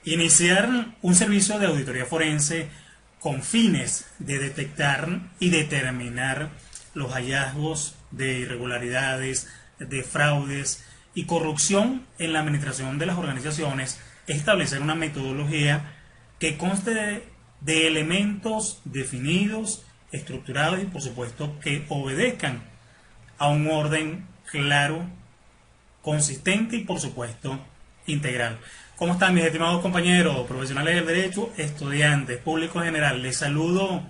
Iniciar un servicio de auditoría forense con fines de detectar y determinar los hallazgos de irregularidades, de fraudes y corrupción en la administración de las organizaciones, es establecer una metodología que conste de elementos definidos, estructurados y por supuesto que obedezcan a un orden claro, consistente y por supuesto integral. ¿Cómo están mis estimados compañeros, profesionales del derecho, estudiantes, público general? Les saludo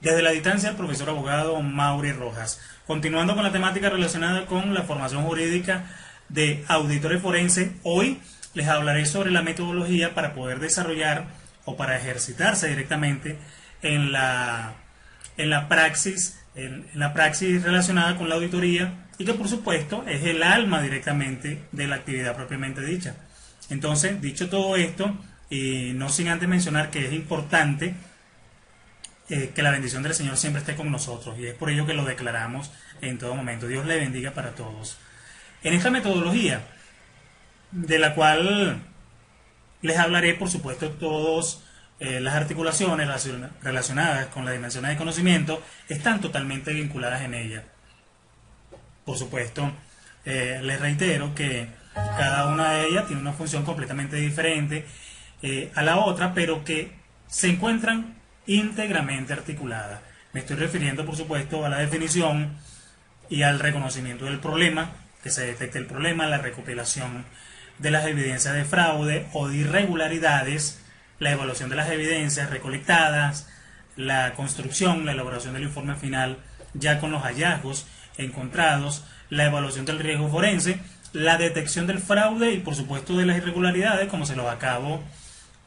desde la distancia el profesor abogado Maury Rojas. Continuando con la temática relacionada con la formación jurídica de auditores forenses, hoy les hablaré sobre la metodología para poder desarrollar o para ejercitarse directamente en la praxis relacionada con la auditoría y que por supuesto es el alma directamente de la actividad propiamente dicha. Entonces, dicho todo esto, y no sin antes mencionar que es importante que la bendición del Señor siempre esté con nosotros, y es por ello que lo declaramos en todo momento. Dios le bendiga para todos. En esta metodología, de la cual les hablaré, por supuesto, todas las articulaciones relacionadas con las dimensiones de conocimiento están totalmente vinculadas en ella. Por supuesto, les reitero que cada una de ellas tiene una función completamente diferente a la otra, pero que se encuentran íntegramente articuladas. Me estoy refiriendo, por supuesto, a la definición y al reconocimiento del problema, que se detecte el problema, la recopilación de las evidencias de fraude o de irregularidades, la evaluación de las evidencias recolectadas, la construcción, la elaboración del informe final ya con los hallazgos encontrados, la evaluación del riesgo forense, la detección del fraude y por supuesto de las irregularidades, como se los acabo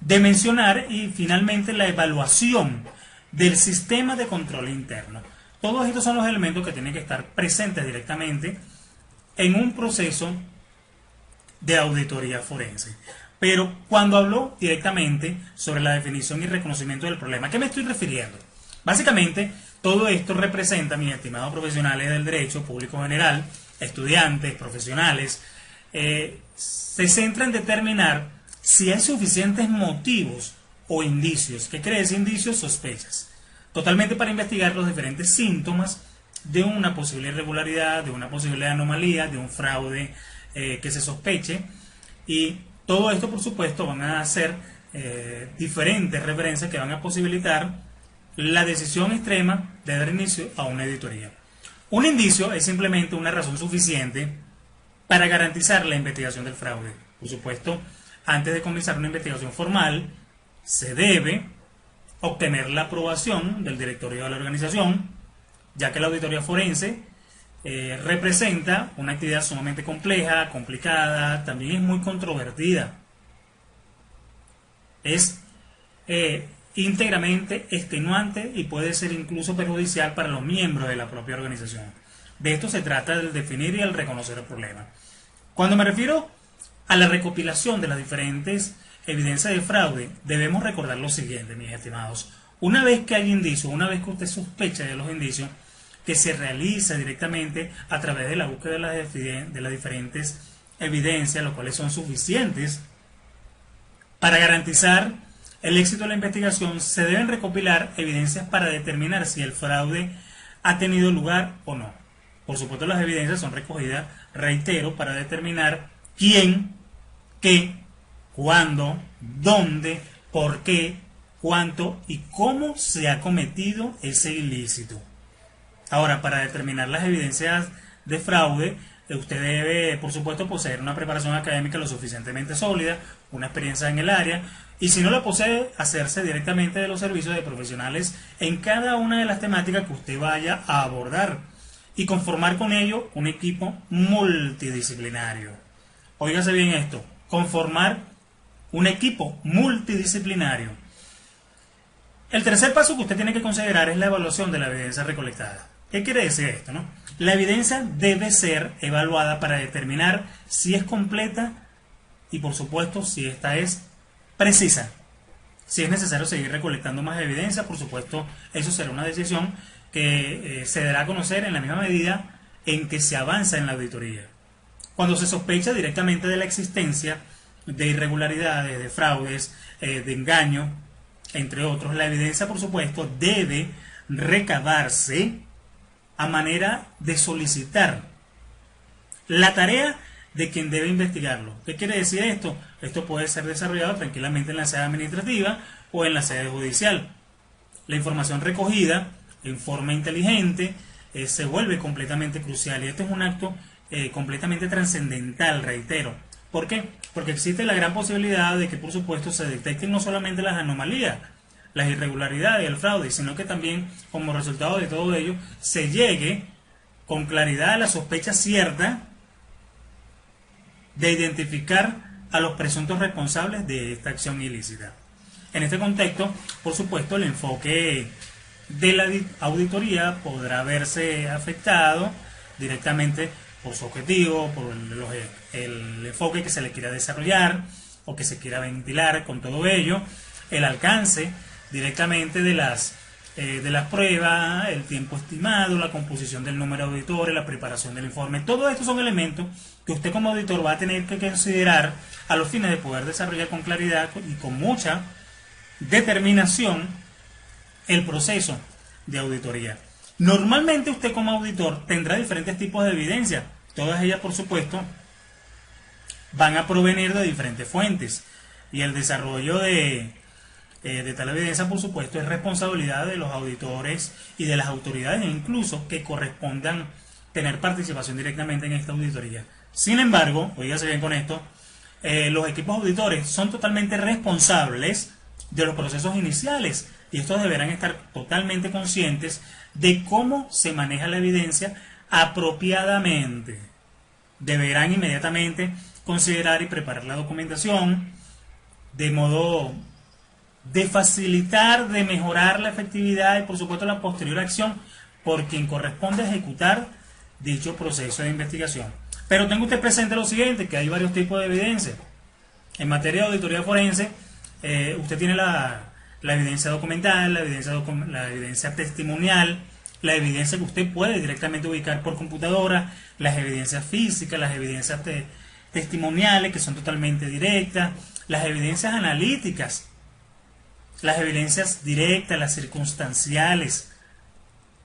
de mencionar, y finalmente la evaluación del sistema de control interno. Todos estos son los elementos que tienen que estar presentes directamente en un proceso de auditoría forense. Pero cuando hablo directamente sobre la definición y reconocimiento del problema, ¿a qué me estoy refiriendo? Básicamente, todo esto representa, mis estimados profesionales del derecho, público general, estudiantes, profesionales, se centra en determinar si hay suficientes motivos o indicios. ¿Qué quiere decir indicios? Sospechas. Totalmente para investigar los diferentes síntomas de una posible irregularidad, de una posible anomalía, de un fraude que se sospeche. Y todo esto, por supuesto, van a ser diferentes referencias que van a posibilitar la decisión extrema de dar inicio a una auditoría. Un indicio es simplemente una razón suficiente para garantizar la investigación del fraude. Por supuesto, antes de comenzar una investigación formal, se debe obtener la aprobación del directorio de la organización, ya que la auditoría forense representa una actividad sumamente compleja, complicada, también es muy controvertida. Es íntegramente extenuante y puede ser incluso perjudicial para los miembros de la propia organización. De esto se trata, del definir y el reconocer el problema. Cuando me refiero a la recopilación de las diferentes evidencias de fraude, debemos recordar lo siguiente, mis estimados. Una vez que hay indicios, una vez que usted sospecha de los indicios, que se realiza directamente a través de la búsqueda de las diferentes evidencias, las cuales son suficientes para garantizar el éxito de la investigación, se deben recopilar evidencias para determinar si el fraude ha tenido lugar o no. Por supuesto, las evidencias son recogidas, reitero, para determinar quién, qué, cuándo, dónde, por qué, cuánto y cómo se ha cometido ese ilícito. Ahora, para determinar las evidencias de fraude, usted debe, por supuesto, poseer una preparación académica lo suficientemente sólida, una experiencia en el área, y si no la posee, hacerse directamente de los servicios de profesionales en cada una de las temáticas que usted vaya a abordar y conformar con ello un equipo multidisciplinario. Óigase bien esto, conformar un equipo multidisciplinario. El tercer paso que usted tiene que considerar es la evaluación de la evidencia recolectada. ¿Qué quiere decir esto, no? La evidencia debe ser evaluada para determinar si es completa y, por supuesto, si esta es precisa. Si es necesario seguir recolectando más evidencia, por supuesto, eso será una decisión que se dará a conocer en la misma medida en que se avanza en la auditoría. Cuando se sospecha directamente de la existencia de irregularidades, de fraudes, de engaño, entre otros. La evidencia, por supuesto, debe recabarse a manera de solicitar la tarea de quien debe investigarlo. ¿Qué quiere decir esto? Esto puede ser desarrollado tranquilamente en la sede administrativa o en la sede judicial. La información recogida en forma inteligente se vuelve completamente crucial, y esto es un acto completamente trascendental, reitero. ¿Por qué? Porque existe la gran posibilidad de que, por supuesto, se detecten no solamente las anomalías, las irregularidades, el fraude, sino que también, como resultado de todo ello, se llegue con claridad a la sospecha cierta de identificar a los presuntos responsables de esta acción ilícita. En este contexto, por supuesto, el enfoque de la auditoría podrá verse afectado directamente por su objetivo, por el enfoque que se le quiera desarrollar o que se quiera ventilar con todo ello, el alcance directamente de las pruebas, el tiempo estimado, la composición del número de auditores, la preparación del informe. Todos estos son elementos que usted como auditor va a tener que considerar a los fines de poder desarrollar con claridad y con mucha determinación el proceso de auditoría. Normalmente usted como auditor tendrá diferentes tipos de evidencia. Todas ellas, por supuesto, van a provenir de diferentes fuentes, y el desarrollo de tal evidencia, por supuesto, es responsabilidad de los auditores y de las autoridades, incluso que correspondan tener participación directamente en esta auditoría. Sin embargo, oígase bien con esto, los equipos auditores son totalmente responsables de los procesos iniciales, y estos deberán estar totalmente conscientes de cómo se maneja la evidencia apropiadamente. Deberán inmediatamente considerar y preparar la documentación de modo de facilitar, de mejorar la efectividad y, por supuesto, la posterior acción por quien corresponde ejecutar dicho proceso de investigación. Pero tenga usted presente lo siguiente, que hay varios tipos de evidencia. En materia de auditoría forense, usted tiene la evidencia documental, la evidencia testimonial, la evidencia que usted puede directamente ubicar por computadora, las evidencias físicas, las evidencias testimoniales, que son totalmente directas, las evidencias analíticas, las evidencias directas, las circunstanciales,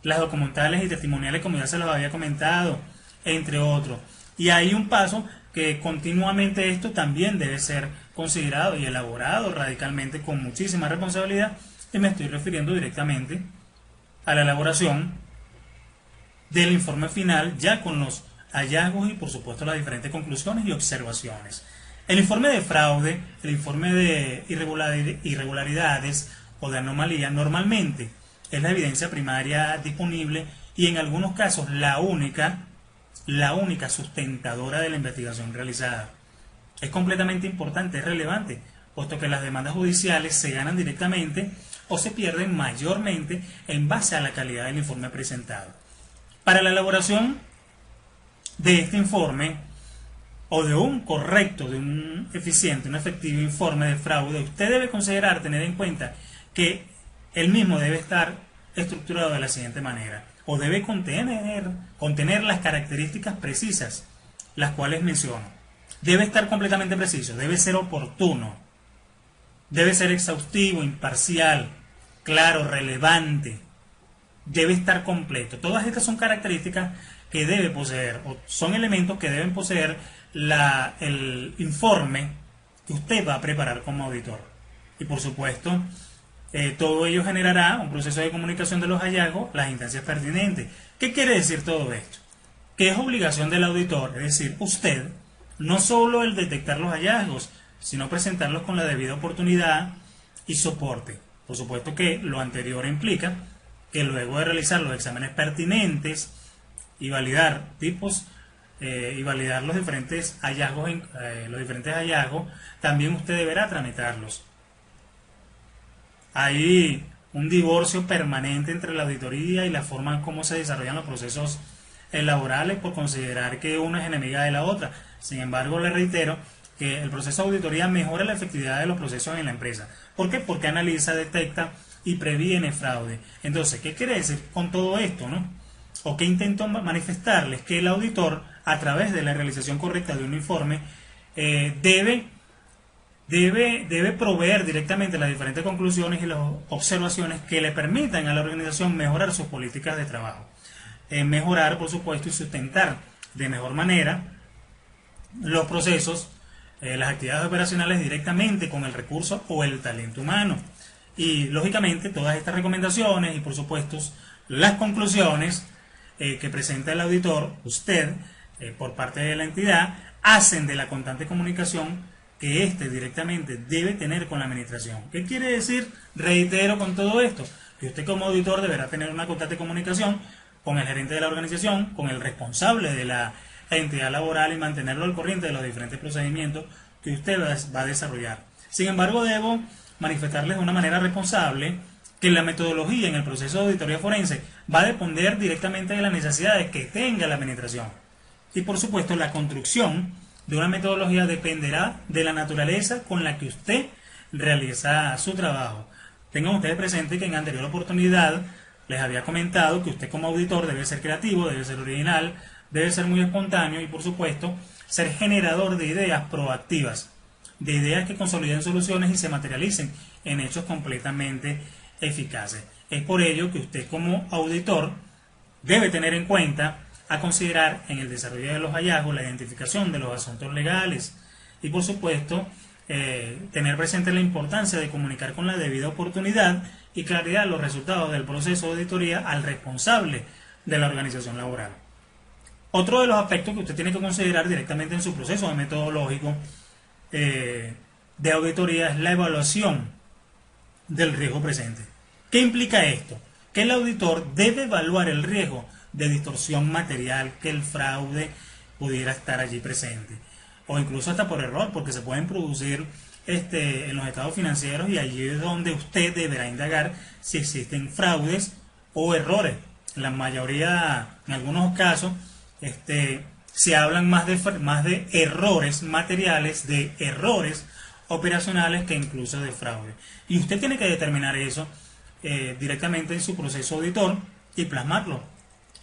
las documentales y testimoniales, como ya se los había comentado, entre otros. Y hay un paso que continuamente esto también debe ser considerado y elaborado radicalmente con muchísima responsabilidad, y me estoy refiriendo directamente a la elaboración del informe final, ya con los hallazgos y, por supuesto, las diferentes conclusiones y observaciones. El informe de fraude, el informe de irregularidades o de anomalía, normalmente es la evidencia primaria disponible y, en algunos casos, la única sustentadora de la investigación realizada. Es completamente importante, es relevante, puesto que las demandas judiciales se ganan directamente o se pierden mayormente en base a la calidad del informe presentado. Para la elaboración de este informe, o de un correcto, de un eficiente, un efectivo informe de fraude, usted debe considerar, tener en cuenta que el mismo debe estar estructurado de la siguiente manera, o debe contener las características precisas, las cuales menciono. Debe estar completamente preciso, debe ser oportuno, debe ser exhaustivo, imparcial, claro, relevante, debe estar completo. Todas estas son características que debe poseer, o son elementos que deben poseer el informe que usted va a preparar como auditor. Y, por supuesto, todo ello generará un proceso de comunicación de los hallazgos, las instancias pertinentes. ¿Qué quiere decir todo esto? Que es obligación del auditor, es decir, usted, no solo el detectar los hallazgos, sino presentarlos con la debida oportunidad y soporte. Por supuesto que lo anterior implica que luego de realizar los exámenes pertinentes y validar y validar los diferentes hallazgos, también usted deberá tramitarlos. Hay un divorcio permanente entre la auditoría y la forma en cómo se desarrollan los procesos laborales, por considerar que una es enemiga de la otra. Sin embargo, le reitero que el proceso de auditoría mejora la efectividad de los procesos en la empresa. ¿Por qué? Porque analiza, detecta y previene fraude. Entonces, ¿qué quiere decir con todo esto, no? ¿O qué intento manifestarles? Que el auditor, a través de la realización correcta de un informe, debe debe proveer directamente las diferentes conclusiones y las observaciones que le permitan a la organización mejorar sus políticas de trabajo. Mejorar, por supuesto, y sustentar de mejor manera los procesos, las actividades operacionales directamente con el recurso o el talento humano. Y lógicamente todas estas recomendaciones y por supuesto las conclusiones que presenta el auditor, usted, por parte de la entidad, hacen de la constante comunicación que éste directamente debe tener con la administración. ¿Qué quiere decir? Reitero con todo esto, que usted como auditor deberá tener una constante comunicación con el gerente de la organización, con el responsable de la entidad laboral y mantenerlo al corriente de los diferentes procedimientos que usted va a desarrollar. Sin embargo, debo manifestarles de una manera responsable que la metodología en el proceso de auditoría forense va a depender directamente de las necesidades que tenga la administración. Y por supuesto, la construcción de una metodología dependerá de la naturaleza con la que usted realiza su trabajo. Tengan ustedes presente que en anterior oportunidad les había comentado que usted como auditor debe ser creativo, debe ser original, debe ser muy espontáneo y por supuesto ser generador de ideas proactivas, de ideas que consoliden soluciones y se materialicen en hechos completamente eficaces. Es por ello que usted como auditor debe tener en cuenta a considerar en el desarrollo de los hallazgos la identificación de los asuntos legales y por supuesto tener presente la importancia de comunicar con la debida oportunidad y claridad los resultados del proceso de auditoría al responsable de la organización laboral. Otro de los aspectos que usted tiene que considerar directamente en su proceso metodológico de auditoría es la evaluación del riesgo presente. ¿Qué implica esto? Que el auditor debe evaluar el riesgo de distorsión material, que el fraude pudiera estar allí presente, o incluso hasta por error, porque se pueden producir en los estados financieros y allí es donde usted deberá indagar si existen fraudes o errores. En la mayoría, en algunos casos, se hablan más de errores materiales, de errores operacionales que incluso de fraude. Y usted tiene que determinar eso directamente en su proceso auditor y plasmarlo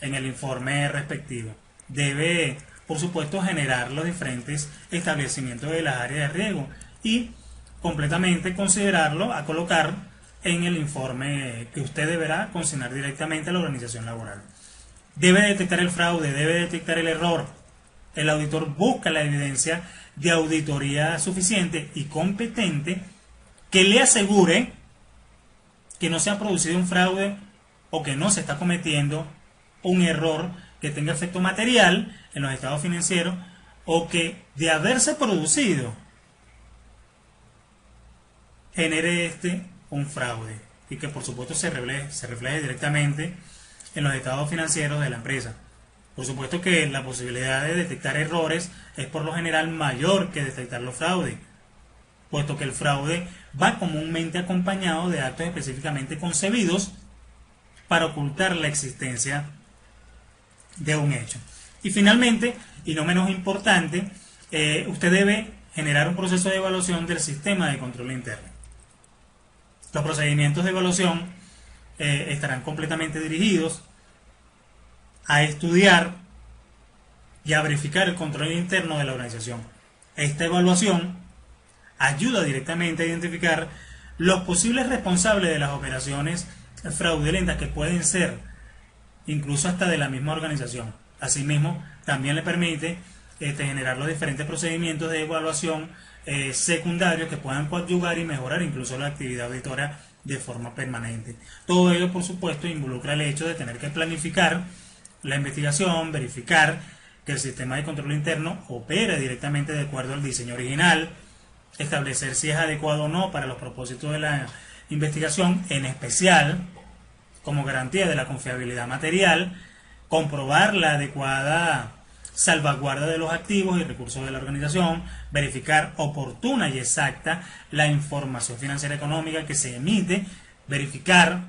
en el informe respectivo. Debe, por supuesto, generar los diferentes establecimientos de las áreas de riesgo y completamente considerarlo a colocar en el informe que usted deberá consignar directamente a la organización laboral. Debe detectar el fraude, debe detectar el error. El auditor busca la evidencia de auditoría suficiente y competente que le asegure que no se ha producido un fraude o que no se está cometiendo un error que tenga efecto material en los estados financieros o que de haberse producido genere un fraude y que por supuesto se refleje directamente en los estados financieros de la empresa. Por supuesto que la posibilidad de detectar errores es por lo general mayor que detectar los fraudes, puesto que el fraude va comúnmente acompañado de actos específicamente concebidos para ocultar la existencia de un hecho. Y finalmente, y no menos importante, usted debe generar un proceso de evaluación del sistema de control interno. Los procedimientos de evaluación estarán completamente dirigidos a estudiar y a verificar el control interno de la organización. Esta evaluación ayuda directamente a identificar los posibles responsables de las operaciones fraudulentas que pueden ser incluso hasta de la misma organización. Asimismo, también le permite generar los diferentes procedimientos de evaluación secundarios que puedan coadyuvar y mejorar incluso la actividad auditora de forma permanente. Todo ello, por supuesto, involucra el hecho de tener que planificar la investigación, verificar que el sistema de control interno opera directamente de acuerdo al diseño original, establecer si es adecuado o no para los propósitos de la investigación, en especial como garantía de la confiabilidad material, comprobar la adecuada salvaguarda de los activos y recursos de la organización, verificar oportuna y exacta la información financiera económica que se emite, verificar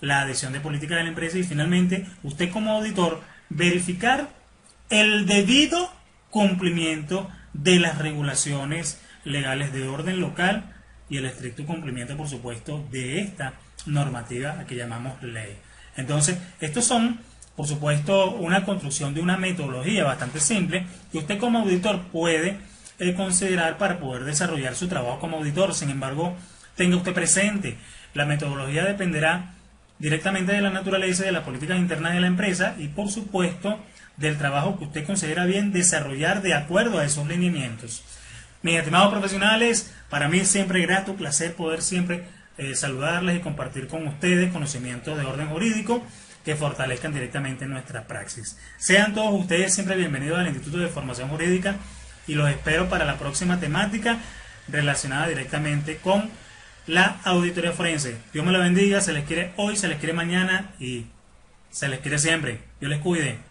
la adhesión de política de la empresa y finalmente usted como auditor verificar el debido cumplimiento de las regulaciones legales de orden local y el estricto cumplimiento, por supuesto, de esta normativa que llamamos ley. Entonces, estos son, por supuesto, una construcción de una metodología bastante simple que usted como auditor puede considerar para poder desarrollar su trabajo como auditor. Sin embargo, tenga usted presente, la metodología dependerá directamente de la naturaleza y de las políticas internas de la empresa y, por supuesto, del trabajo que usted considera bien desarrollar de acuerdo a esos lineamientos. Mis estimados profesionales, para mí es siempre grato, placer poder siempre saludarles y compartir con ustedes conocimientos de orden jurídico que fortalezcan directamente nuestra praxis. Sean todos ustedes siempre bienvenidos al Instituto de Formación Jurídica y los espero para la próxima temática relacionada directamente con la auditoría forense. Dios me lo bendiga, se les quiere hoy, se les quiere mañana y se les quiere siempre. Dios les cuide.